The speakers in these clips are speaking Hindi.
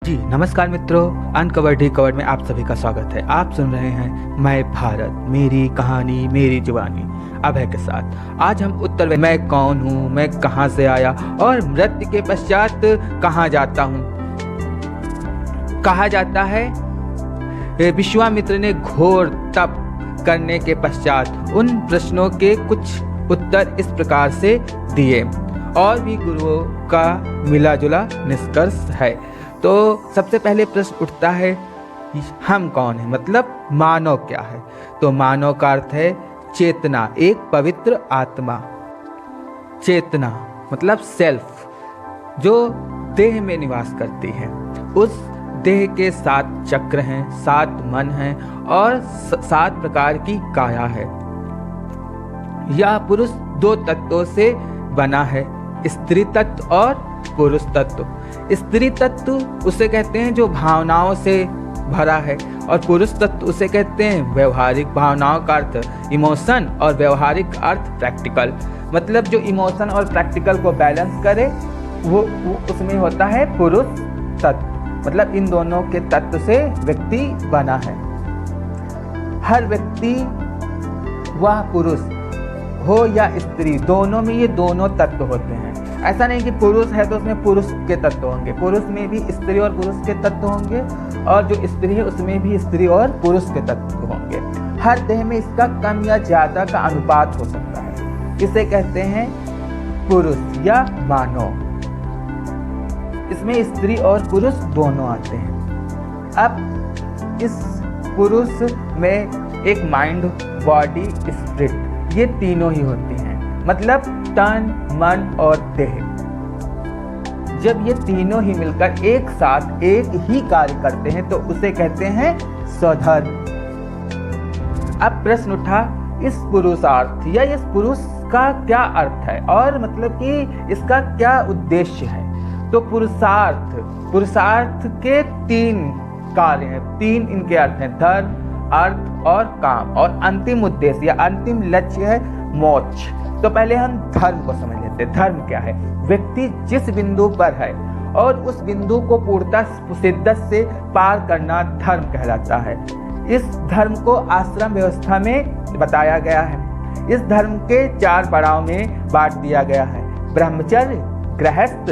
जी नमस्कार मित्रों, अनकवर डिकवर में आप सभी का स्वागत है। आप सुन रहे हैं मैं भारत, मेरी कहानी मेरी जुबानी अभय के साथ। आज हम उत्तर मैं कौन हूँ, मैं कहाँ से आया और मृत्यु के पश्चात कहाँ जाता हूँ। कहा जाता है विश्वामित्र ने घोर तप करने के पश्चात उन प्रश्नों के कुछ उत्तर इस प्रकार से दिए और भी गुरुओं का मिला जुला निष्कर्ष है। तो सबसे पहले प्रश्न उठता है हम कौन हैं, मतलब मानव क्या है। तो मानव का अर्थ है चेतना, एक पवित्र आत्मा। चेतना मतलब सेल्फ, जो देह में निवास करती है। उस देह के 7 चक्र हैं, 7 मन हैं और 7 प्रकार की काया है। यह पुरुष 2 तत्वों से बना है, स्त्री तत्व और पुरुष तत्व। स्त्री तत्व उसे कहते हैं जो भावनाओं से भरा है और पुरुष तत्व उसे कहते हैं व्यवहारिक। भावनाओं का अर्थ इमोशन और व्यवहारिक अर्थ प्रैक्टिकल। मतलब जो इमोशन और प्रैक्टिकल को बैलेंस करे वो उसमें होता है पुरुष तत्व। मतलब इन दोनों के तत्व से व्यक्ति बना है। हर व्यक्ति, वह पुरुष हो या स्त्री, दोनों में ये दोनों तत्व होते हैं। ऐसा नहीं कि पुरुष है तो उसमें पुरुष के तत्व होंगे, पुरुष में भी स्त्री और पुरुष के तत्व होंगे और जो स्त्री है उसमें भी स्त्री और पुरुष के तत्व होंगे। हर देह में इसका कम या ज्यादा का अनुपात हो सकता है। इसे कहते हैं पुरुष या मानव। इसमें स्त्री और पुरुष दोनों आते हैं। अब इस पुरुष में एक माइंड, बॉडी, स्पिरिट, ये तीनों ही होती हैं। मतलब तन, मन और देह। जब ये तीनों ही मिलकर एक साथ एक ही कार्य करते हैं तो उसे कहते हैं स्वधर्म। अब प्रश्न उठा इस पुरुषार्थ या इस पुरुष का क्या अर्थ है और मतलब कि इसका क्या उद्देश्य है। तो पुरुषार्थ के 3 कार्य हैं, 3 इनके अर्थ हैं, धर्म, अर्थ और काम। और अंतिम उद्देश्य या अंतिम लक्ष्य है मोक्ष। तो पहले हम धर्म को समझ लेते हैं। धर्म क्या है? व्यक्ति जिस बिंदु पर है और उस बिंदु को पूर्णतः शिद्दत से पार करना धर्म कहलाता है। इस धर्म को आश्रम व्यवस्था में बताया गया है। इस धर्म के 4 पड़ाव में बांट दिया गया है: ब्रह्मचर्य, गृहस्थ,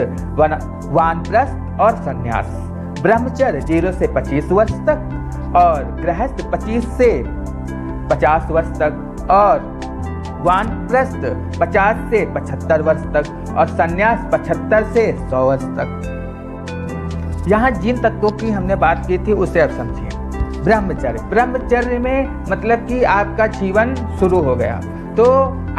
वानप्रस्थ और संन्यास। ब्रह्मचर्य 0 से 25 वर्ष तक और गृहस्थ 25 से 50 वर्ष तक और वानप्रस्थ 50 से 75 वर्ष तक और संन्यास 75 से 100 वर्ष तक। यहाँ जिन तत्वों की हमने बात की थी उसे अब समझिए। ब्रह्मचर्य में मतलब कि आपका जीवन शुरू हो गया, तो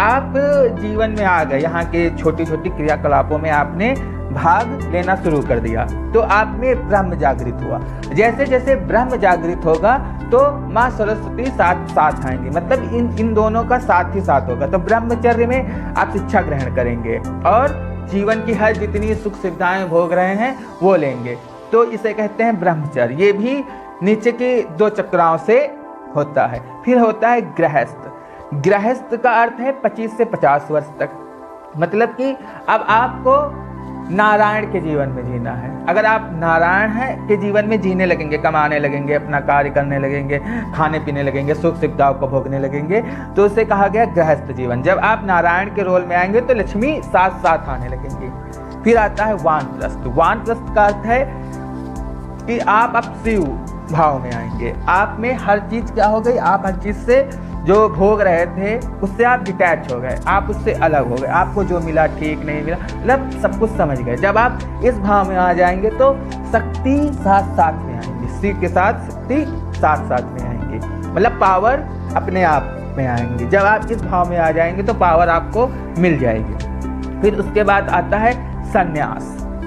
आप जीवन में आ गए। यहाँ के छोटी छोटी क्रियाकलापों में आपने भाग लेना शुरू कर दिया, तो आप में ब्रह्म जागृत हुआ। जैसे जैसे ब्रह्म जागृत होगा तो माँ सरस्वती साथ आएंगी। मतलब इन दोनों का साथ ही साथ होगा। तो ब्रह्मचर्य में आप शिक्षा ग्रहण करेंगे और जीवन की हर जितनी सुख सुविधाएं भोग रहे हैं वो लेंगे, तो इसे कहते हैं ब्रह्मचर्य। ये भी नीचे के 2 चक्राओं से होता है। फिर होता है गृहस्थ। गृहस्थ का अर्थ है 25 से 50 वर्ष तक। मतलब कि अब आपको नारायण के जीवन में जीना है। अगर आप नारायण के जीवन में जीने लगेंगे, कमाने लगेंगे, अपना कार्य करने लगेंगे, खाने पीने लगेंगे, सुख सुविधाओं को भोगने लगेंगे, तो उसे कहा गया गृहस्थ जीवन। जब आप नारायण के रोल में आएंगे तो लक्ष्मी साथ साथ आने लगेंगी। फिर आता है वानप्रस्थ। वानप्रस्थ का अर्थ है कि आप अब शिव भाव में आएंगे। आप में हर चीज क्या हो गई, आप हर चीज से जो भोग रहे थे उससे आप डिटैच हो गए, आप उससे अलग हो गए। आपको जो मिला ठीक नहीं मिला, मतलब सब कुछ समझ गए। जब आप इस भाव में आ जाएंगे तो शक्ति साथ साथ में आएंगी, शिव के साथ शक्ति साथ साथ में आएंगी। मतलब पावर अपने आप में आएंगी। जब आप इस भाव में आ जाएंगे तो पावर आपको मिल जाएगी। फिर उसके बाद आता है संन्यास।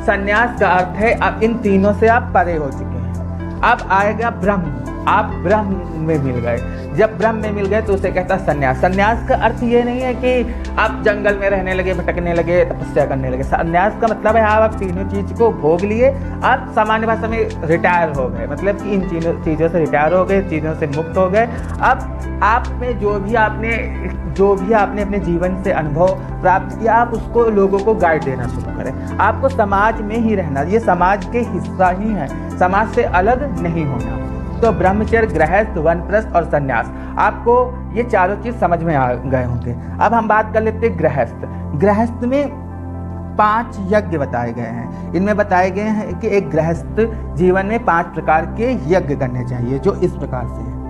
संन्यास का अर्थ है अब इन तीनों से आप परे हो चुके हैं। अब आएगा ब्रह्म। आप ब्रह्म में मिल गए। जब ब्रह्म में मिल गए तो उसे कहता है संन्यास। संन्यास का अर्थ ये नहीं है कि आप जंगल में रहने लगे, भटकने लगे, तपस्या करने लगे। संन्यास का मतलब है आप तीनों चीज को भोग लिए, आप सामान्य भाषा में रिटायर हो गए, मतलब कि इन चीज़ों से रिटायर हो गए, चीज़ों से मुक्त हो गए। अब आप में जो भी आपने अपने जीवन से अनुभव प्राप्त किया, आप उसको लोगों को गाइड देना शुरू करें। आपको समाज में ही रहना, ये समाज के हिस्सा ही है, समाज से अलग नहीं होना। तो ब्रह्मचर्य, गृहस्थ, वानप्रस्थ और संन्यास, आपको ये चारों चीज समझ में आ गए होंगे। अब हम बात कर लेते हैं गृहस्थ। गृहस्थ में 5 यज्ञ बताए गए हैं। इनमें बताए गए हैं कि एक गृहस्थ जीवन में 5 प्रकार के यज्ञ करने चाहिए, जो इस प्रकार से है: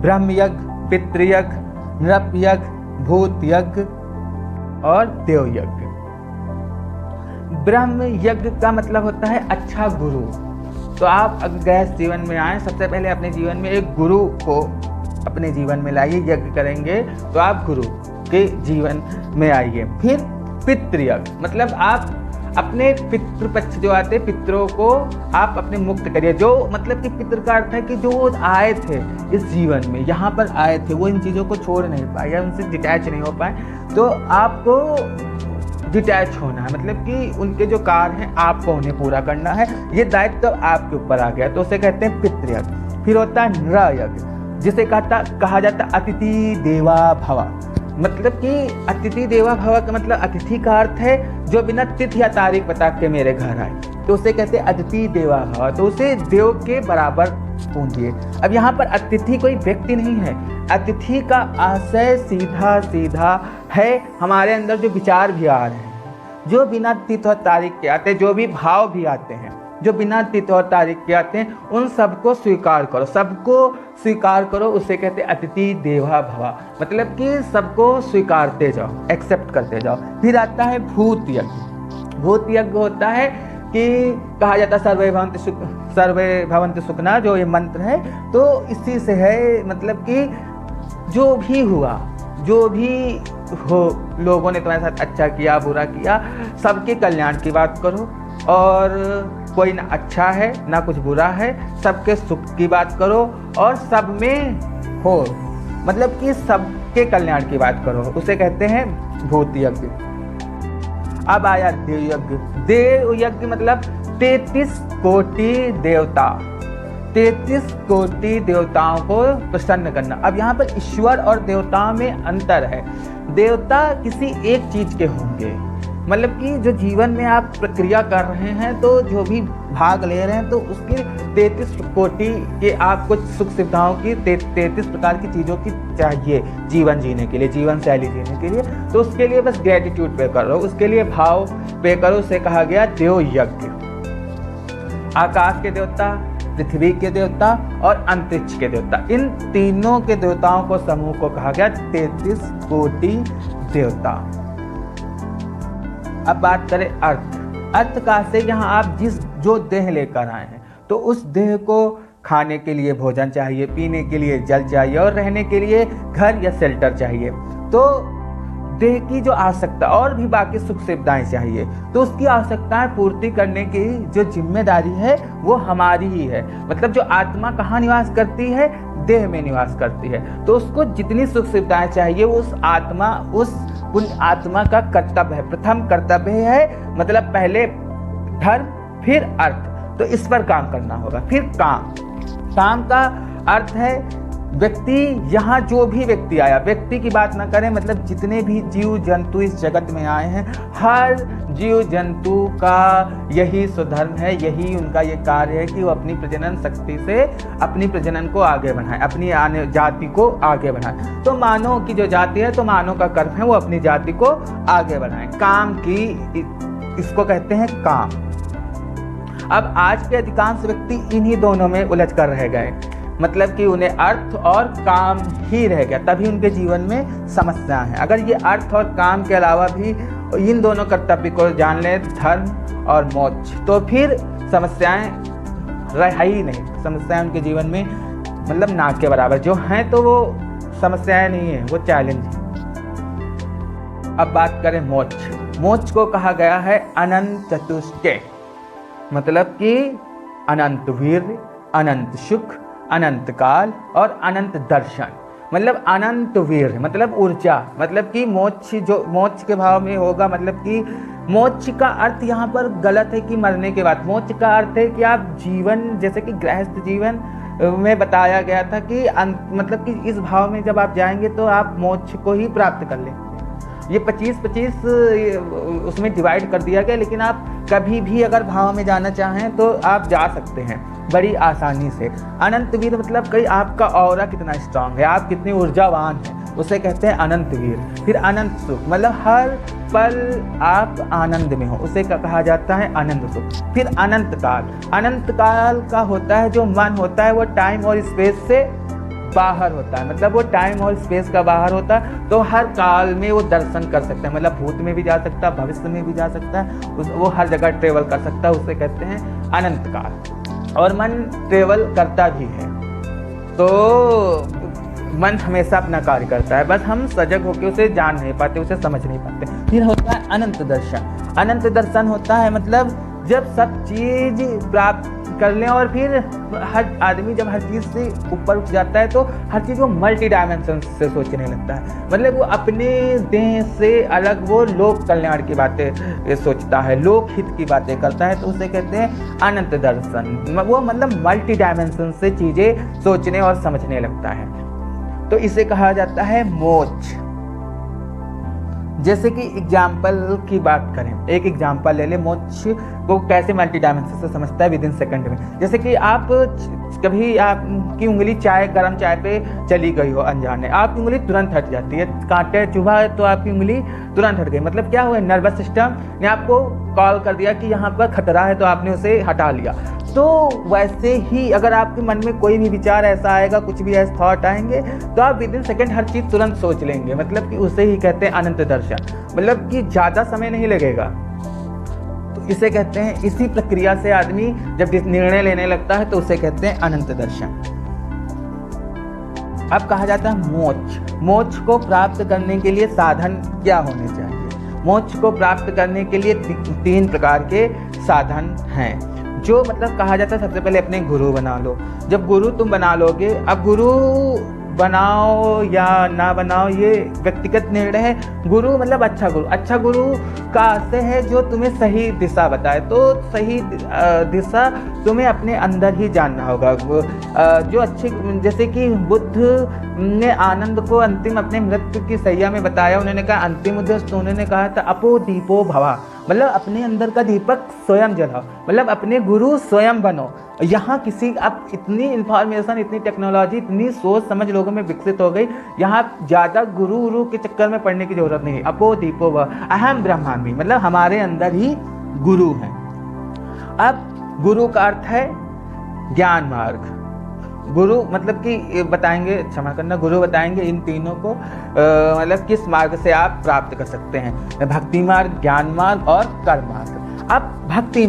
ब्रह्म यज्ञ, पितृयज्ञ, नृप यज्ञ, भूत यज्ञ और देव यज्ञ। ब्रह्म यज्ञ का मतलब होता है अच्छा गुरु। तो आप अगर गृहस्थ जीवन में आए, सबसे पहले अपने जीवन में एक गुरु को अपने जीवन में लाइए। यज्ञ करेंगे तो आप गुरु के जीवन में आइए। फिर पितृयज्ञ, मतलब आप अपने पितृपक्ष जो आते हैं, पितरों को आप अपने मुक्त करिए। जो मतलब कि पितृ का अर्थ है कि जो आए थे इस जीवन में, यहाँ पर आए थे, वो इन चीज़ों को छोड़ नहीं पाए या उनसे डिटैच नहीं हो पाए, तो आपको डिटैच होना है, मतलब कि उनके जो कार्य हैं आपको उन्हें पूरा करना है। ये दायित्व तो आपके ऊपर आ गया, तो उसे कहते हैं पितृयज्ञ। फिर होता है नृयज्ञ, जिसे कहा जाता अतिथि देवा भव। मतलब कि अतिथि देवा भव का मतलब अतिथि का अर्थ है जो बिना तिथि या तारीख बता के मेरे घर आए, तो उसे कहते हैं अतिथि देवा भव। तो उसे देव के बराबर पूजिए। अब यहाँ पर अतिथि कोई व्यक्ति नहीं है, अतिथि का आशय सीधा सीधा है हमारे अंदर जो विचार भी आ रहे हैं, जो बिना तिथि और तारीख के आते हैं, जो भी भाव भी आते हैं, जो बिना तिथि और तारीख के आते हैं, उन सबको स्वीकार करो, सबको स्वीकार करो। उसे कहते हैं अतिथि देवा भव, मतलब कि सबको स्वीकारते जाओ, एक्सेप्ट करते जाओ। फिर आता है भूत यज्ञ। भूत यज्ञ होता है कि कहा जाता है सर्वे भवन्तु सुखिनः, जो ये मंत्र है तो इसी से है, मतलब कि जो भी हुआ, जो भी हो, लोगों ने तुम्हारे साथ अच्छा किया, बुरा किया, सबके कल्याण की बात करो। और कोई ना अच्छा है ना कुछ बुरा है, सबके सुख की बात करो और सब में हो, मतलब कि सबके कल्याण की बात करो। उसे कहते हैं भूत यज्ञ। अब आया देव यज्ञ। देव यज्ञ मतलब 33 कोटि देवता, 33 कोटि देवताओं को प्रसन्न करना। अब यहाँ पर ईश्वर और देवताओं में अंतर है। देवता किसी एक चीज के होंगे, मतलब कि जो जीवन में आप प्रक्रिया कर रहे हैं, तो जो भी भाग ले रहे हैं, तो उसकी 33 कोटि के आपको सुख सुविधाओं की 33 प्रकार की चीज़ों की चाहिए जीवन जीने के लिए, जीवन शैली जीने के लिए। तो उसके लिए बस ग्रेटिट्यूड पे करो, उसके लिए भाव पे करो। उसे कहा गया देव यज्ञ। आकाश के देवता, पृथ्वी के देवता और अंतरिक्ष के देवता, इन तीनों के देवताओं को समूह को कहा गया 33 कोटि देवता। अब बात करें अर्थ का से, यहाँ आप जो देह लेकर आए हैं, तो उस देह को खाने के लिए भोजन चाहिए, पीने के लिए जल चाहिए और रहने के लिए घर या शेल्टर चाहिए। तो देह की जो आवश्यकता और भी बाकी सुख सुविधाएं चाहिए, तो उसकी आवश्यकताएं पूर्ति करने की जो जिम्मेदारी है वो हमारी ही है। मतलब जो आत्मा कहाँ निवास करती है, देह में निवास करती है, तो उसको जितनी सुख सुविधाएं चाहिए वो उन आत्मा का कर्तव्य है। प्रथम कर्तव्य है, मतलब पहले धर्म फिर अर्थ, तो इस पर काम करना होगा। फिर काम का अर्थ है व्यक्ति, यहाँ जो भी व्यक्ति आया, व्यक्ति की बात ना करें, मतलब जितने भी जीव जंतु इस जगत में आए हैं, हर जीव जंतु का यही स्वधर्म है, यही उनका ये कार्य है कि वो अपनी प्रजनन शक्ति से अपनी प्रजनन को आगे बढ़ाएं, अपनी आने जाति को आगे बढ़ाएं। तो मानव की जो जाति है, तो मानव का कर्म है वो अपनी जाति को आगे बढ़ाएं। काम की, इसको कहते हैं काम। अब आज के अधिकांश व्यक्ति इन्हीं दोनों में उलझ कर रह गए, मतलब कि उन्हें अर्थ और काम ही रह गया, तभी उनके जीवन में समस्या है। अगर ये अर्थ और काम के अलावा भी इन दोनों कर्तव्य को जान ले, धर्म और मोक्ष, तो फिर समस्याएं रह ही नहीं। समस्याएं उनके जीवन में मतलब ना के बराबर जो हैं, तो वो समस्याएं नहीं है, वो चैलेंज है। अब बात करें मोक्ष। मोक्ष को कहा गया है अनंत चतुष्टय, मतलब कि अनंत वीर्य, अनंत सुख, अनंत काल और अनंत दर्शन। मतलब अनंत वीर मतलब ऊर्जा, मतलब कि मोक्ष जो मोक्ष के भाव में होगा, मतलब कि मोक्ष का अर्थ यहाँ पर गलत है कि मरने के बाद। मोक्ष का अर्थ है कि आप जीवन, जैसे कि गृहस्थ जीवन में बताया गया था कि मतलब कि इस भाव में जब आप जाएंगे तो आप मोक्ष को ही प्राप्त कर लेंगे। ये 25-25 उसमें डिवाइड कर दिया गया, लेकिन आप कभी भी अगर भाव में जाना चाहें तो आप जा सकते हैं बड़ी आसानी से। अनंत वीर मतलब कि आपका ऑरा कितना स्ट्रांग है, आप कितने ऊर्जावान हैं, उसे कहते हैं अनंत वीर। फिर अनंत सुख मतलब हर पल आप आनंद में हो, उसे कहा जाता है अनंत सुख। फिर अनंत काल, अनंत काल का होता है जो मन होता है वो टाइम और स्पेस से बाहर होता है, मतलब वो टाइम और स्पेस का बाहर होता है, तो हर काल में वो दर्शन कर सकता है, मतलब भूत में भी जा सकता है, भविष्य में भी जा सकता है, वो हर जगह ट्रेवल कर सकता है, उसे कहते हैं अनंत काल। और मन ट्रेवल करता भी है, तो मन हमेशा अपना कार्य करता है, बस हम सजग होकर उसे जान नहीं पाते, उसे समझ नहीं पाते। फिर होता है अनंत दर्शन। अनंत दर्शन होता है मतलब जब सब चीज प्राप्त कर लें और फिर हर आदमी जब हर चीज़ से ऊपर उठ जाता है तो हर चीज़ वो मल्टी डायमेंशन से सोचने लगता है, मतलब वो अपने देह से अलग वो लोक कल्याण की बातें सोचता है, लोक हित की बातें करता है, तो उसे कहते हैं अनंत दर्शन। वो मतलब मल्टी डायमेंशन से चीज़ें सोचने और समझने लगता है, तो इसे कहा जाता है मोक्ष। जैसे कि एग्जाम्पल की बात करें, एक एग्जाम्पल ले ले, मोक्ष को कैसे मल्टी डायमेंशन से समझता है विद इन सेकंड में। जैसे कि आप कभी आपकी उंगली गर्म चाय पे चली गई हो अनजाने, आपकी उंगली तुरंत हट जाती है, कांटे चुभा है तो आपकी उंगली तुरंत हट गई, मतलब क्या हुआ, नर्वस सिस्टम ने आपको कॉल कर दिया कि यहाँ पर खतरा है, तो आपने उसे हटा लिया। तो वैसे ही अगर आपके मन में कोई भी विचार ऐसा आएगा, कुछ भी ऐसे थॉट आएंगे, तो आप विद इन सेकंड हर चीज़ तुरंत सोच लेंगे, मतलब कि उसे ही कहते हैं अनंत दर्शन, मतलब कि ज़्यादा समय नहीं लगेगा। तो इसे कहते हैं, इसी प्रक्रिया से आदमी जब निर्णय लेने लगता है तो उसे कहते हैं अनंत दर्शन। अब कहा जाता है मोक्ष। मोक्ष को प्राप्त करने के लिए साधन क्या होने चाहिए? मोक्ष को प्राप्त करने के लिए 3 प्रकार के साधन हैं, जो मतलब कहा जाता है सबसे पहले अपने गुरु बना लो। जब गुरु तुम बना लोगे, अब गुरु बनाओ या ना बनाओ ये व्यक्तिगत निर्णय है। गुरु मतलब अच्छा गुरु का आशय है जो तुम्हें सही दिशा बताए, तो सही दिशा तुम्हें अपने अंदर ही जानना होगा। जो अच्छे, जैसे कि बुद्ध ने आनंद को अंतिम अपने मृत्यु की सैया में बताया, उन्होंने कहा अंतिम उद्देश्य, उन्होंने कहा था अपो दीपो भवा, मतलब अपने अंदर का दीपक स्वयं जलाओ, मतलब अपने गुरु स्वयं बनो। यहाँ किसी अब इतनी इंफॉर्मेशन, इतनी टेक्नोलॉजी, इतनी सोच समझ लोगों में विकसित हो गई, यहाँ ज़्यादा गुरु के चक्कर में पड़ने की जरूरत नहीं है। अपो दीपो व अहम ब्रह्मास्मि, मतलब हमारे अंदर ही गुरु है। अब गुरु का अर्थ है ज्ञान मार्ग। गुरु मतलब कि बताएंगे, क्षमा करना, गुरु बताएंगे इन तीनों को मतलब किस मार्ग से आप प्राप्त कर सकते हैं, भक्ति मार्ग, ज्ञान मार्ग और कर्म मार्ग। अब भक्ति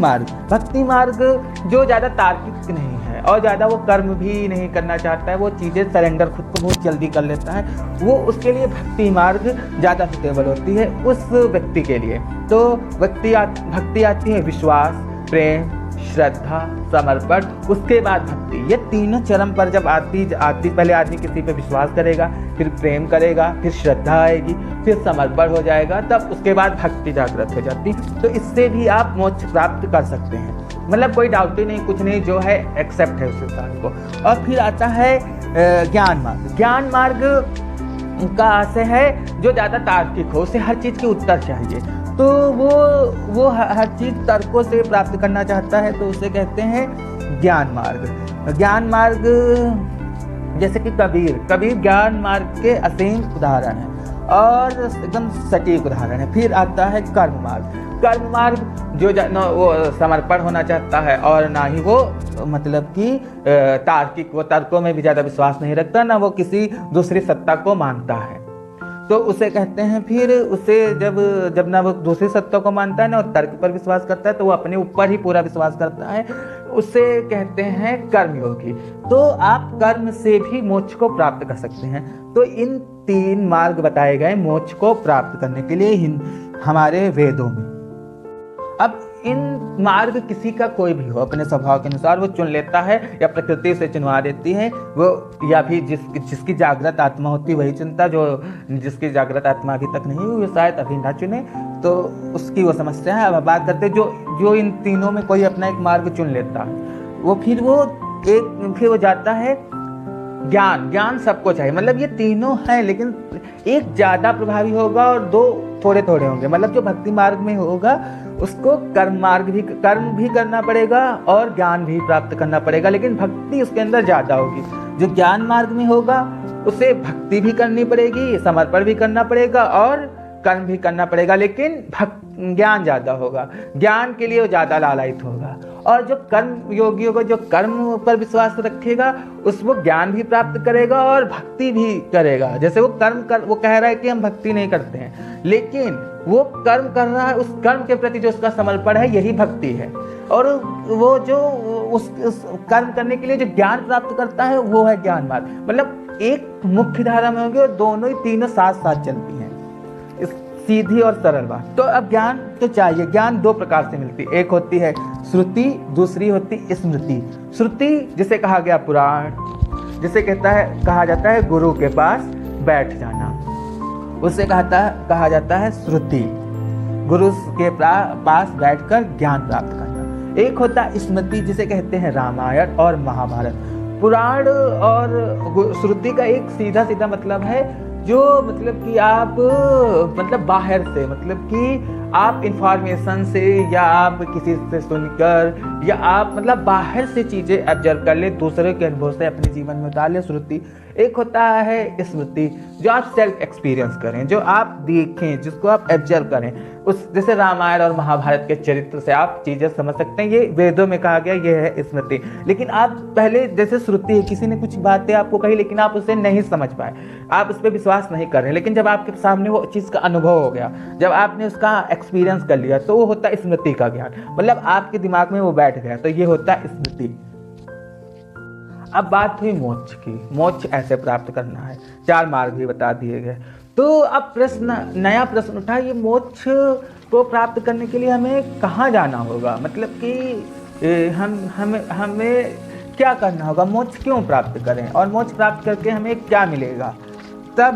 मार्ग जो ज़्यादा तार्किक नहीं है और ज़्यादा वो कर्म भी नहीं करना चाहता है, वो चीज़ें सरेंडर खुद को बहुत जल्दी कर लेता है, वो उसके लिए भक्ति मार्ग ज़्यादा सुटेबल होती है उस व्यक्ति के लिए। तो भक्ति आती है विश्वास, प्रेम, श्रद्धा, समर्पण, उसके बाद भक्ति। ये तीनों चरम पर जब आती पहले आदमी किसी पे विश्वास करेगा, फिर प्रेम करेगा, फिर श्रद्धा आएगी, फिर समर्पण हो जाएगा, तब उसके बाद भक्ति जागृत हो जाती। तो इससे भी आप मोक्ष प्राप्त कर सकते हैं, मतलब कोई डाउट ही नहीं, कुछ नहीं, जो है एक्सेप्ट है उस इंसान को। और फिर आता है ज्ञान मार्ग। ज्ञान मार्ग का आशय है जो ज़्यादा तार्किक हो, उसे हर चीज़ के उत्तर चाहिए, तो वो हर चीज़ तर्कों से प्राप्त करना चाहता है, तो उसे कहते हैं ज्ञान मार्ग। ज्ञान मार्ग जैसे कि कबीर ज्ञान मार्ग के असीम उदाहरण है और एकदम सटीक उदाहरण है। फिर आता है कर्म मार्ग जो वो समर्पण होना चाहता है और ना ही वो मतलब कि तार्किक, वो तर्कों में भी ज़्यादा विश्वास नहीं रखता, ना वो किसी दूसरी सत्ता को मानता है, तो उसे कहते हैं। फिर उसे जब ना वो दूसरी सत्ता को मानता है ना और तर्क पर विश्वास करता है, तो वो अपने ऊपर ही पूरा विश्वास करता है, उसे कहते हैं कर्मयोगी। तो आप कर्म से भी मोक्ष को प्राप्त कर सकते हैं। तो इन 3 मार्ग बताए गए मोक्ष को प्राप्त करने के लिए हमारे वेदों में। अब इन मार्ग किसी का कोई भी हो, अपने स्वभाव के अनुसार वो चुन लेता है या प्रकृति उसे चुनवा देती है वो, या फिर जिसकी जागृत आत्मा होती है वही चुनता, जो जिसकी जागृत आत्मा अभी तक नहीं हुई वो शायद अभी ना चुने, तो उसकी वो समस्या है। अब बात करते जो इन तीनों में कोई अपना एक मार्ग चुन लेता है, फिर वो जाता है ज्ञान सबको चाहिए, मतलब ये तीनों हैं, लेकिन एक ज़्यादा प्रभावी होगा और दो थोड़े थोड़े होंगे। मतलब जो भक्ति मार्ग में होगा उसको कर्म भी करना पड़ेगा और ज्ञान भी प्राप्त करना पड़ेगा, लेकिन भक्ति उसके अंदर ज़्यादा होगी। जो ज्ञान मार्ग में होगा उसे भक्ति भी करनी पड़ेगी, समर्पण भी करना पड़ेगा और कर्म भी करना पड़ेगा, लेकिन ज्ञान ज़्यादा होगा, ज्ञान के लिए वो ज़्यादा लालायित होगा। और जो कर्म योगी होगा, जो कर्म पर विश्वास रखेगा, वो ज्ञान भी प्राप्त करेगा और भक्ति भी करेगा। जैसे वो वो कह रहा है कि हम भक्ति नहीं करते हैं, लेकिन वो कर्म कर रहा है, उस कर्म के प्रति जो उसका समर्पण है यही भक्ति है। और वो जो उस कर्म करने के लिए जो ज्ञान प्राप्त करता है वो है ज्ञान मार्ग। मतलब एक मुख्य धारा में होगी और दोनों ही तीनों साथ साथ चलती हैं, सीधी और सरल बात। तो अब ज्ञान तो चाहिए। ज्ञान दो प्रकार से मिलती है, एक होती है श्रुति, दूसरी होती स्मृति। श्रुति जिसे कहा गया पुराण, जिसे कहा जाता है गुरु के पास बैठ जाना, उसे कहा जाता है श्रुति, गुरु के पास बैठकर ज्ञान प्राप्त करना। एक होता है स्मृति, जिसे कहते हैं रामायण और महाभारत। पुराण और श्रुति का एक सीधा मतलब है जो मतलब कि आप बाहर से, मतलब कि आप इंफॉर्मेशन से या आप किसी से सुनकर या आप बाहर से चीज़ें ऑब्जर्व कर ले, दूसरे के अनुभव से अपने जीवन में उतार ले, श्रुति। एक होता है स्मृति, जो आप सेल्फ एक्सपीरियंस करें, जो आप देखें, जिसको आप ऑब्जर्व करें। जैसे रामायण और महाभारत के चरित्र से आप चीज़ें समझ सकते हैं, ये वेदों में कहा गया, ये है स्मृति। लेकिन आप पहले, जैसे श्रुति है, किसी ने कुछ बातें आपको कही लेकिन आप उसे नहीं समझ पाए, आप उस पर विश्वास नहीं कर रहे, लेकिन जब आपके सामने वो चीज़ का अनुभव हो गया, जब आपने उसका एक्सपीरियंस कर लिया, तो वो होता है स्मृति का ज्ञान। मतलब आपके दिमाग में वो बैठ गया, तो ये होता है स्मृति। अब बात हुई मोक्ष की। मोक्ष ऐसे प्राप्त करना है, 4 मार्ग भी बता दिए गए। तो अब नया प्रश्न उठा, ये मोक्ष को प्राप्त करने के लिए हमें कहाँ जाना होगा, मतलब कि हमें क्या करना होगा, मोक्ष क्यों प्राप्त करें और मोक्ष प्राप्त करके हमें क्या मिलेगा। तब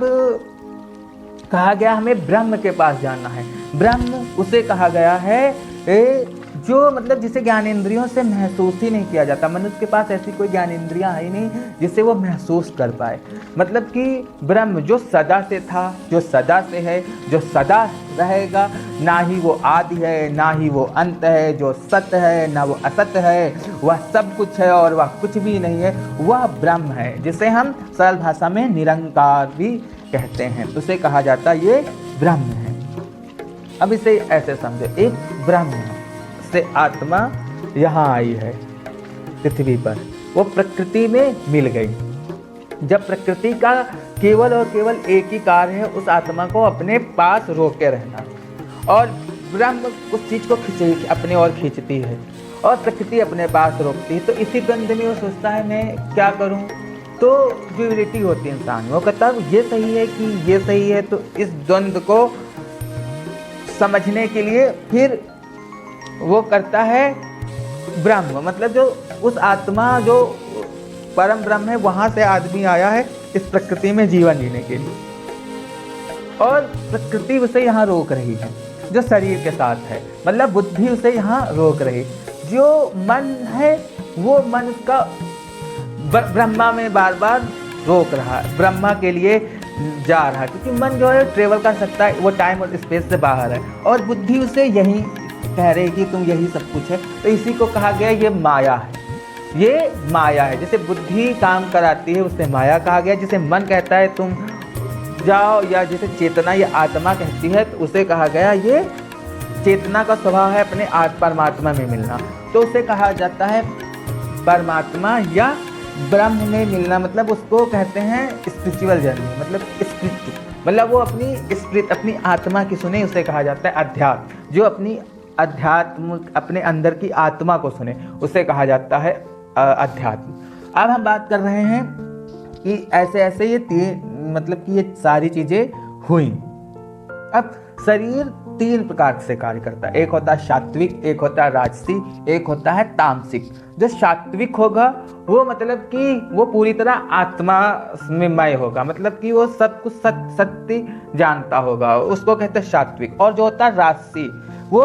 कहा गया हमें ब्रह्म के पास जाना है। ब्रह्म उसे कहा गया है जो मतलब जिसे ज्ञानेंद्रियों से महसूस ही नहीं किया जाता। मनुष्य के पास ऐसी कोई ज्ञानेंद्रियां है ही नहीं जिसे वो महसूस कर पाए। मतलब कि ब्रह्म जो सदा से था, जो सदा से है, जो सदा रहेगा, ना ही वो आदि है ना ही वो अंत है, जो सत्य है ना वो असत है, वह सब कुछ है और वह कुछ भी नहीं है, वह ब्रह्म है, जिसे हम सरल भाषा में निरंकार भी कहते हैं। उसे कहा जाता है ये ब्रह्म है। अब इसे ऐसे समझो, एक ब्रह्म है से आत्मा यहाँ आई है पृथ्वी पर, वो प्रकृति में मिल गई। जब प्रकृति का केवल और केवल एक ही कार्य है उस आत्मा को अपने पास रोके रहना, और ब्रह्म उस चीज को अपने ओर खींचती है और प्रकृति अपने पास रोकती है। तो इसी द्वंद्व में वो सोचता है मैं क्या करूं, तो ड्यूअलिटी होती है इंसान। वो कहता है ये सही है कि ये सही है। तो इस द्वंद्व को समझने के लिए फिर वो करता है ब्रह्म, मतलब जो उस आत्मा जो परम ब्रह्म है, वहां से आदमी आया है इस प्रकृति में जीवन जीने के लिए, और प्रकृति उसे यहाँ रोक रही है जो शरीर के साथ है, मतलब बुद्धि उसे यहाँ रोक रही। जो मन है वो मन उसका ब्रह्मा में बार बार रोक रहा है, ब्रह्मा के लिए जा रहा है, क्योंकि मन जो है ट्रेवल कर सकता है, वो टाइम और स्पेस से बाहर है, और बुद्धि उसे यही कह रही कि तुम यही सब कुछ है। तो इसी को कहा गया ये माया है, ये माया है। जैसे बुद्धि काम कराती है उसे माया कहा गया, जिसे मन कहता है तुम जाओ, या जैसे चेतना या आत्मा कहती है तो उसे कहा गया ये चेतना का स्वभाव है अपने परमात्मा में मिलना, तो उसे कहा जाता है परमात्मा या ब्रह्म में मिलना। मतलब उसको कहते हैं स्पिरिचुअल जर्नी, मतलब स्पिरिट, मतलब वो अपनी आत्मा की सुने, उसे कहा जाता है अध्यात्म। जो अपनी अध्यात्म अपने अंदर की आत्मा को सुने उसे कहा जाता है अध्यात्म। अब हम बात कर रहे हैं कि ऐसे ये मतलब कि ये सारी चीजें हुई। अब शरीर तीन प्रकार से कार्य करता है। एक होता है सात्विक, एक होता है राजसी, एक होता है तामसिक। जो सात्विक होगा वो मतलब कि वो पूरी तरह आत्मा में मय होगा, मतलब कि वो सब कुछ सत्य जानता होगा, उसको कहते हैं सात्विक। और जो होता है राजसी, वो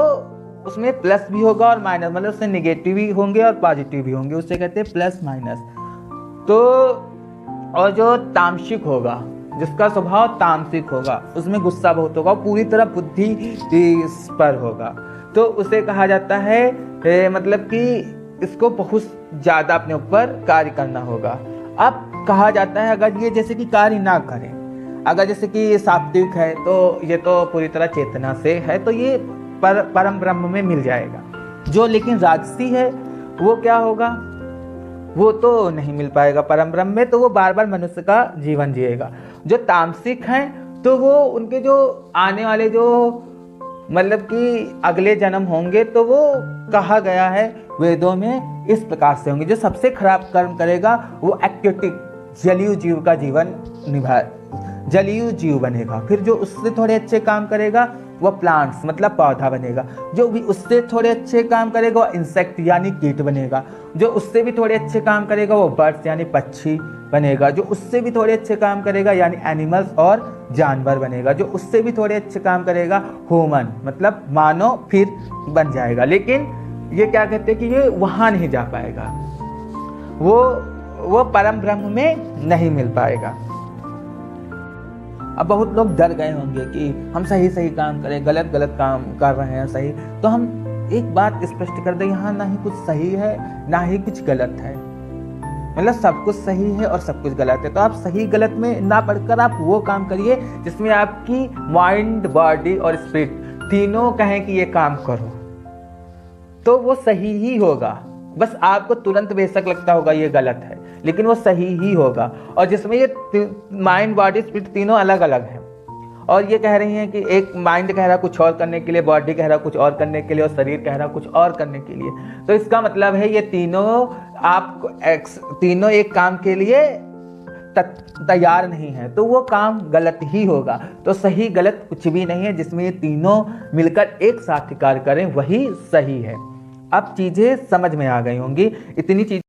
उसमें प्लस भी होगा और माइनस, मतलब उसमें निगेटिव भी होंगे और पॉजिटिव भी होंगे, उससे कहते हैं प्लस माइनस। तो और जो तामसिक होगा, जिसका स्वभाव तामसिक होगा, उसमें गुस्सा बहुत होगा, पूरी तरह बुद्धि पर होगा, तो उसे कहा जाता है मतलब कि इसको बहुत ज़्यादा अपने ऊपर कार्य करना होगा। अब कहा जाता है अगर ये जैसे कि कार्य ना करें, अगर जैसे कि ये सात्विक है तो ये तो पूरी तरह चेतना से है, तो ये परम ब्रह्म में मिल जाएगा। जो लेकिन राजसी है वो क्या होगा, वो तो नहीं मिल पाएगा परम ब्रह्म में, तो वो बार बार मनुष्य का जीवन जिएगा। जो तामसिक हैं तो वो उनके जो आने वाले जो मतलब कि अगले जन्म होंगे, तो वो कहा गया है वेदों में इस प्रकार से होंगे। जो सबसे खराब कर्म करेगा वो एक्वेटिक जलीय जीव का जीवन जलीय जीव बनेगा। फिर जो उससे थोड़े अच्छे काम करेगा वो प्लांट्स मतलब पौधा बनेगा। जो भी उससे थोड़े अच्छे काम करेगा वो इंसेक्ट यानी कीट बनेगा। जो उससे भी थोड़े अच्छे काम करेगा वो बर्ड्स यानी पक्षी बनेगा। जो उससे भी थोड़े अच्छे काम करेगा यानी एनिमल्स और जानवर बनेगा। जो उससे भी थोड़े अच्छे काम करेगा ह्यूमन मतलब मानव फिर बन जाएगा। लेकिन ये क्या कहते हैं कि ये वहाँ नहीं जा पाएगा, वो परम ब्रह्म में नहीं मिल पाएगा। अब बहुत लोग डर गए होंगे कि हम सही सही काम करें, गलत गलत काम कर रहे हैं सही, तो हम एक बात स्पष्ट कर दें, यहाँ ना ही कुछ सही है ना ही कुछ गलत है, मतलब सब कुछ सही है और सब कुछ गलत है। तो आप सही गलत में ना पढ़कर आप वो काम करिए जिसमें आपकी माइंड बॉडी और स्पिरिट तीनों कहें कि ये काम करो, तो वो सही ही होगा। बस आपको तुरंत बेशक लगता होगा ये गलत है, लेकिन वो सही ही होगा। और जिसमें ये माइंड बॉडी स्पिरिट तीनों अलग अलग हैं, और ये कह रही हैं कि एक माइंड कह रहा कुछ और करने के लिए, बॉडी कह रहा कुछ और करने के लिए, और शरीर कह रहा कुछ और करने के लिए, तो इसका मतलब है ये तीनों एक काम के लिए तैयार नहीं है, तो वो काम गलत ही होगा। तो सही गलत कुछ भी नहीं है, जिसमें ये तीनों मिलकर एक साथ कार्य करें वही सही है। अब चीजें समझ में आ गई होंगी। इतनी चीज